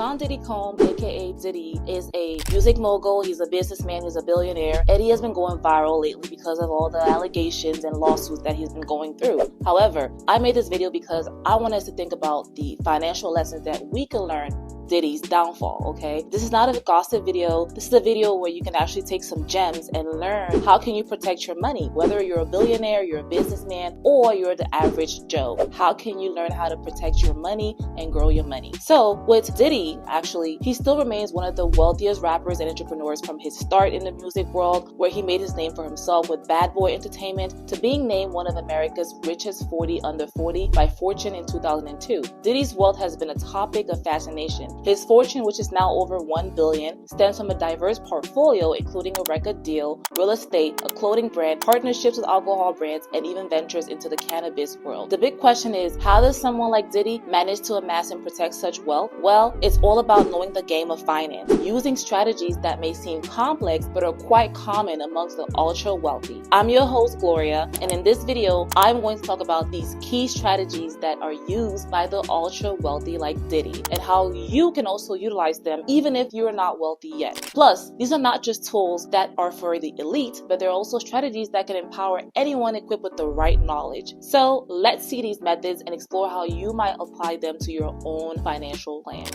Sean Diddy Combs, aka Diddy, is a music mogul. He's a businessman. He's a billionaire. Eddie has been going viral lately because of all the allegations and lawsuits that he's been going through. However, I made this video because I want us to think about the financial lessons that we can learn Diddy's downfall, okay? This is not a gossip video. This is a video where you can actually take some gems and learn how can you protect your money, whether you're a billionaire, you're a businessman, or you're the average Joe. How can you learn how to protect your money and grow your money? So with Diddy, actually, he still remains one of the wealthiest rappers and entrepreneurs from his start in the music world, where he made his name for himself with Bad Boy Entertainment, to being named one of America's richest 40 under 40 by Fortune in 2002. Diddy's wealth has been a topic of fascination. His fortune, which is now over $1 billion, stems from a diverse portfolio including a record deal, real estate, a clothing brand, partnerships with alcohol brands, and even ventures into the cannabis world. The big question is, how does someone like Diddy manage to amass and protect such wealth? Well, it's all about knowing the game of finance, using strategies that may seem complex but are quite common amongst the ultra wealthy. I'm your host, Gloria, and in this video, I'm going to talk about these key strategies that are used by the ultra wealthy like Diddy, and how you can also utilize them even if you're not wealthy yet. Plus, these are not just tools that are for the elite, but they're also strategies that can empower anyone equipped with the right knowledge. So let's see these methods and explore how you might apply them to your own financial plan.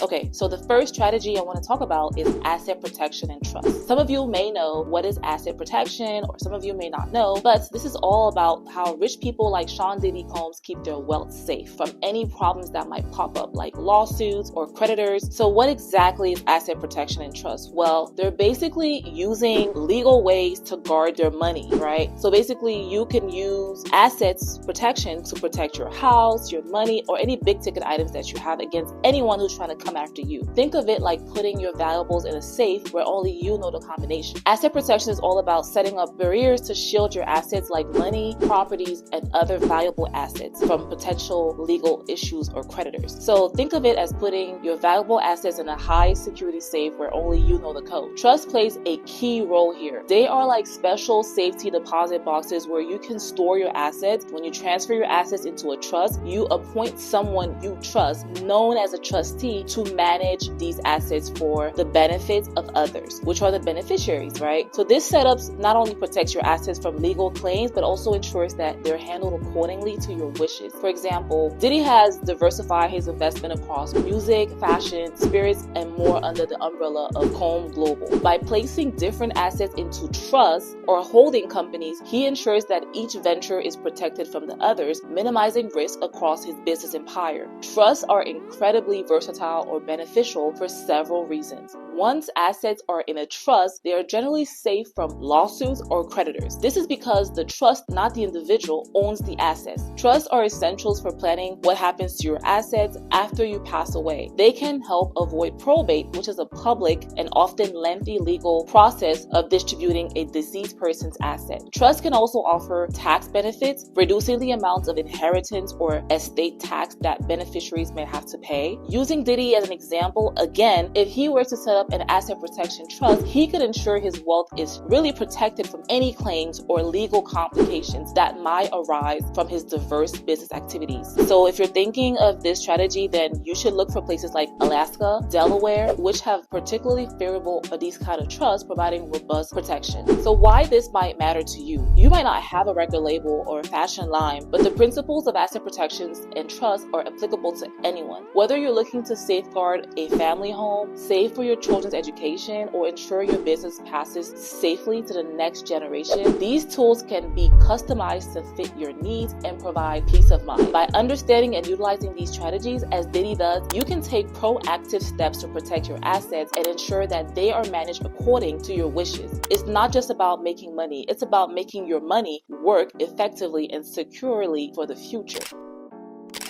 Okay, so the first strategy I want to talk about is asset protection and trust. Some of you may know what is asset protection, or some of you may not know, but this is all about how rich people like Sean Diddy Combs keep their wealth safe from any problems that might pop up, like lawsuits or creditors. So what exactly is asset protection and trust? Well, they're basically using legal ways to guard their money, right? So basically you can use assets protection to protect your house, your money, or any big ticket items that you have against anyone who's trying to come after you. Think of it like putting your valuables in a safe where only you know the combination. Asset protection is all about setting up barriers to shield your assets like money, properties, and other valuable assets from potential legal issues or creditors. So think of it as putting your valuable assets in a high security safe where only you know the code. Trust plays a key role here. They are like special safety deposit boxes where you can store your assets. When you transfer your assets into a trust, you appoint someone you trust, known as a trustee, to manage these assets for the benefits of others, which are the beneficiaries, right? So this setup not only protects your assets from legal claims, but also ensures that they're handled accordingly to your wishes. For example, Diddy has diversified his investment across music, fashion, spirits, and more under the umbrella of COMBS Global. By placing different assets into trusts or holding companies, he ensures that each venture is protected from the others, minimizing risk across his business empire. Trusts are incredibly versatile or beneficial for several reasons. Once assets are in a trust, they are generally safe from lawsuits or creditors. This is because the trust, not the individual, owns the assets. Trusts are essentials for planning what happens to your assets after you pass away. They can help avoid probate, which is a public and often lengthy legal process of distributing a deceased person's asset. Trusts can also offer tax benefits, reducing the amounts of inheritance or estate tax that beneficiaries may have to pay. Using Diddy as an example, again, if he were to set up an asset protection trust, he could ensure his wealth is really protected from any claims or legal complications that might arise from his diverse business activities. So if you're thinking of this strategy, then you should look for places like Alaska, Delaware, which have particularly favorable for these kind of trusts, providing robust protection. So why this might matter to you? You might not have a record label or a fashion line, but the principles of asset protections and trust are applicable to anyone. Whether you're looking to safeguard a family home, save for your children's education, or ensure your business passes safely to the next generation, these tools can be customized to fit your needs and provide peace of mind. By understanding and utilizing these strategies, as Diddy does, you can take proactive steps to protect your assets and ensure that they are managed according to your wishes. It's not just about making money, it's about making your money work effectively and securely for the future.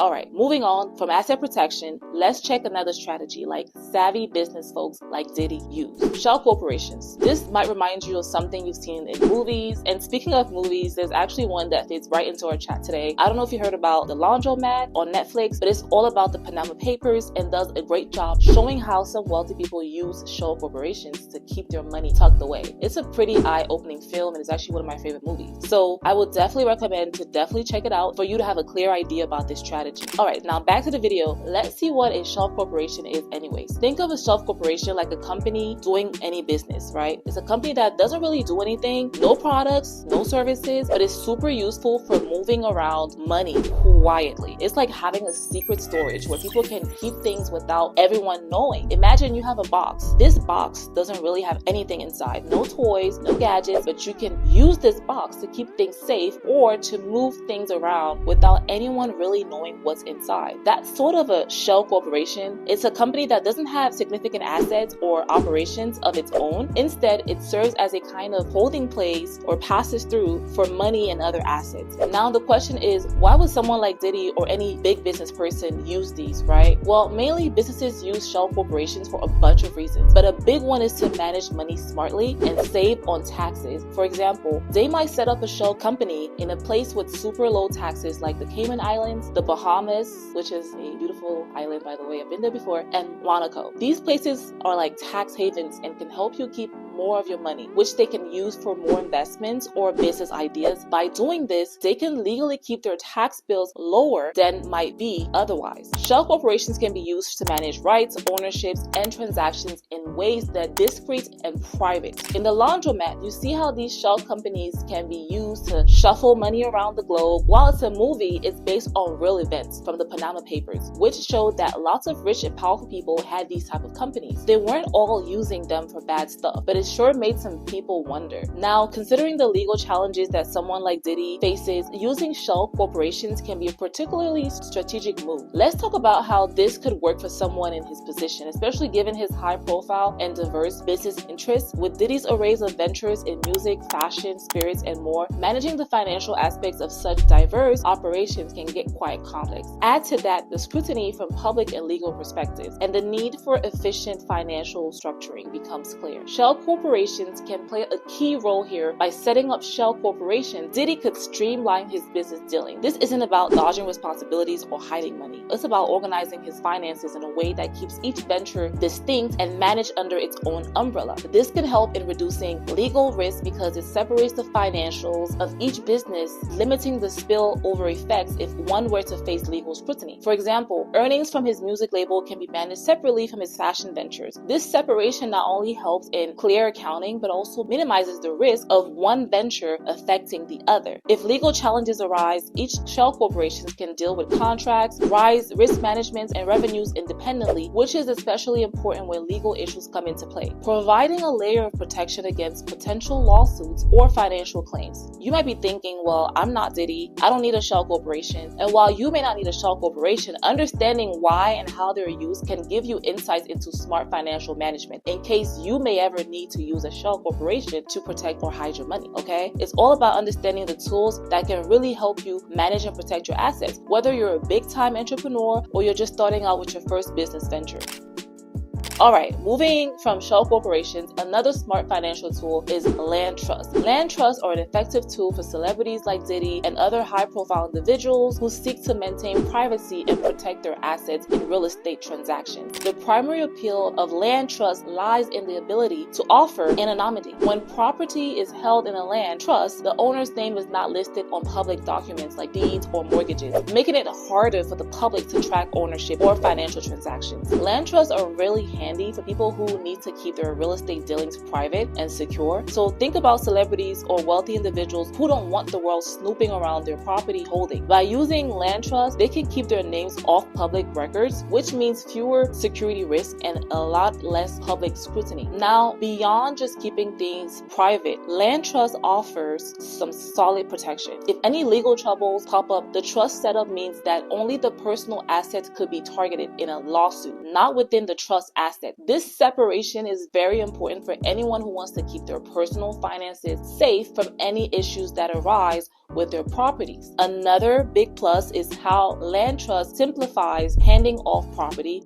Alright, moving on from asset protection, let's check another strategy like savvy business folks like Diddy use. Shell corporations. This might remind you of something you've seen in movies. And speaking of movies, there's actually one that fits right into our chat today. I don't know if you heard about The Laundromat on Netflix, but it's all about the Panama Papers and does a great job showing how some wealthy people use shell corporations to keep their money tucked away. It's a pretty eye-opening film and it's actually one of my favorite movies. So I would definitely recommend to check it out for you to have a clear idea about this strategy. strategy. Alright, now back to the video. Let's see what a shelf corporation is anyways. Think of a shelf corporation like a company doing any business, right? It's a company that doesn't really do anything, no products, no services, but is super useful for moving around money quietly. It's like having a secret storage where people can keep things without everyone knowing. Imagine you have a box. This box doesn't really have anything inside, no toys, no gadgets, but you can use this box to keep things safe or to move things around without anyone really knowing what's inside. That's sort of a shell corporation. It's a company that doesn't have significant assets or operations of its own. Instead, it serves as a kind of holding place or passes through for money and other assets. Now the question is, why would someone like Diddy or any big business person use these, right? Well, mainly businesses use shell corporations for a bunch of reasons, but a big one is to manage money smartly and save on taxes. For example, they might set up a shell company in a place with super low taxes like the Cayman Islands, the Bahamas, which is a beautiful island by the way, I've been there before, and Monaco. These places are like tax havens and can help you keep more of your money, which they can use for more investments or business ideas. By doing this, they can legally keep their tax bills lower than might be otherwise. Shell corporations can be used to manage rights, ownerships, and transactions in ways that are discreet and private. In the laundromat, you see how these shell companies can be used to shuffle money around the globe. While it's a movie, it's based on real events from the Panama Papers, which showed that lots of rich and powerful people had these type of companies. They weren't all using them for bad stuff, but it sure made some people wonder. Now, considering the legal challenges that someone like Diddy faces, using shell corporations can be a particularly strategic move. Let's talk about how this could work for someone in his position, especially given his high profile and diverse business interests. With Diddy's arrays of ventures in music, fashion, spirits, and more, managing the financial aspects of such diverse operations can get quite complex. Add to that the scrutiny from public and legal perspectives, and the need for efficient financial structuring becomes clear. Shell corporations can play a key role here. By setting up shell corporations, Diddy could streamline his business dealing. This isn't about dodging responsibilities or hiding money. It's about organizing his finances in a way that keeps each venture distinct and managed under its own umbrella. This can help in reducing legal risk because it separates the financials of each business, limiting the spillover effects if one were to face legal scrutiny. For example, earnings from his music label can be managed separately from his fashion ventures. This separation not only helps in clear accounting, but also minimizes the risk of one venture affecting the other. If legal challenges arise, each shell corporation can deal with contracts, risk management, and revenues independently, which is especially important when legal issues come into play, providing a layer of protection against potential lawsuits or financial claims. You might be thinking, well, I'm not Diddy, I don't need a shell corporation. And while you may not need a shell corporation, understanding why and how they're used can give you insights into smart financial management in case you may ever need to use a shell corporation to protect or hide your money, okay? It's all about understanding the tools that can really help you manage and protect your assets, whether you're a big-time entrepreneur or you're just starting out with your first business venture. Alright, moving from shell corporations, another smart financial tool is land trusts. Land trusts are an effective tool for celebrities like Diddy and other high-profile individuals who seek to maintain privacy and protect their assets in real estate transactions. The primary appeal of land trusts lies in the ability to offer anonymity. When property is held in a land trust, the owner's name is not listed on public documents like deeds or mortgages, making it harder for the public to track ownership or financial transactions. Land trusts are really handy for people who need to keep their real estate dealings private and secure. So think about celebrities or wealthy individuals who don't want the world snooping around their property holding. By using land trusts, they can keep their names off public records, which means fewer security risks and a lot less public scrutiny. Now, beyond just keeping things private, land trust offers some solid protection. If any legal troubles pop up, the trust setup means that only the personal assets could be targeted in a lawsuit, not within the trust asset. This separation is very important for anyone who wants to keep their personal finances safe from any issues that arise with their properties. Another big plus is how land trust simplifies handing off property.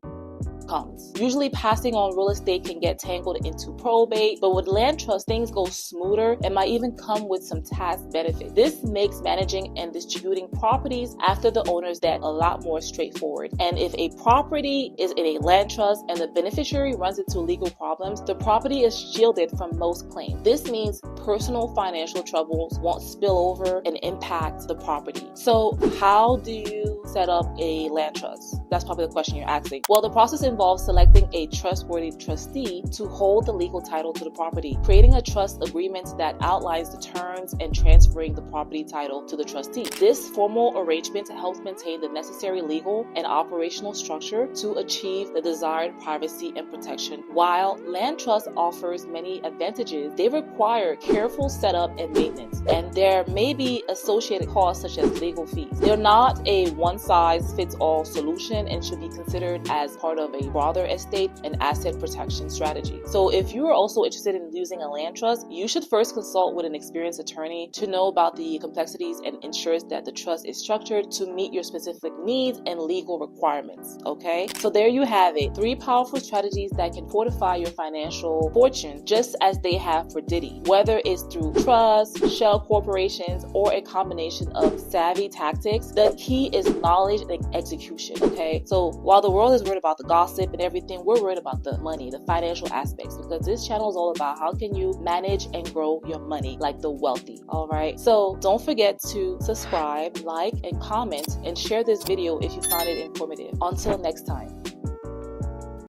Usually passing on real estate can get tangled into probate, but with land trust, things go smoother and might even come with some tax benefit. This makes managing and distributing properties after the owner's death a lot more straightforward. And if a property is in a land trust and the beneficiary runs into legal problems, the property is shielded from most claims. This means personal financial troubles won't spill over and impact the property. So how do you set up a land trust? That's probably the question you're asking. Well, the process involves selecting a trustworthy trustee to hold the legal title to the property, creating a trust agreement that outlines the terms, and transferring the property title to the trustee. This formal arrangement helps maintain the necessary legal and operational structure to achieve the desired privacy and protection. While land trust offers many advantages, they require careful setup and maintenance, and there may be associated costs such as legal fees. They're not a one-size-fits-all solution and should be considered as part of a broader estate and asset protection strategy. So if you are also interested in using a land trust, you should first consult with an experienced attorney to know about the complexities and ensures that the trust is structured to meet your specific needs and legal requirements. Okay, so there you have it. 3 powerful strategies that can fortify your financial fortune, just as they have for Diddy. Whether it's through trusts, shell corporations, or a combination of savvy tactics, the key is knowledge and execution. Okay, so while the world is worried about the gossip and everything, we're worried about the money, the financial aspects, because this channel is all about how can you manage and grow your money like the wealthy. All right, so don't forget to subscribe, like, and comment, and share this video if you found it informative. Until next time.